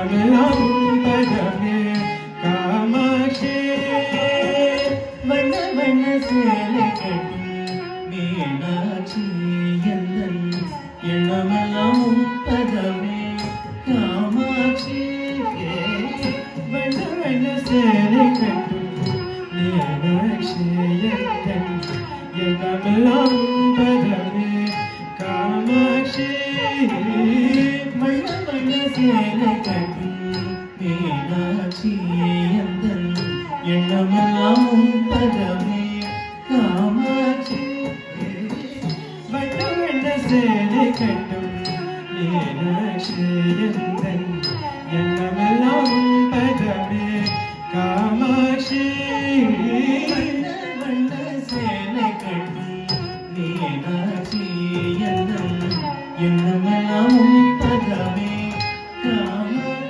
எண்ணமெல்லாம் பதமே காமாட்சி வண்ண வண்ண சேலை கட்டி மீனாட்சி எந்தன் எண்ணமெல்லாம் பதமே காமாட்சி வண்ண வண்ண சேலை கட்டி மீனாட்சி எந்தன் எண்ணமெல்லாம் பதமே காமாட்சி வண்ண வண்ண சேலை கட்டி மீனாட்சி எந்தன் எண்ணமெல்லாம் பதமே காமாட்சி வண்ண வண்ண சேலை கட்டி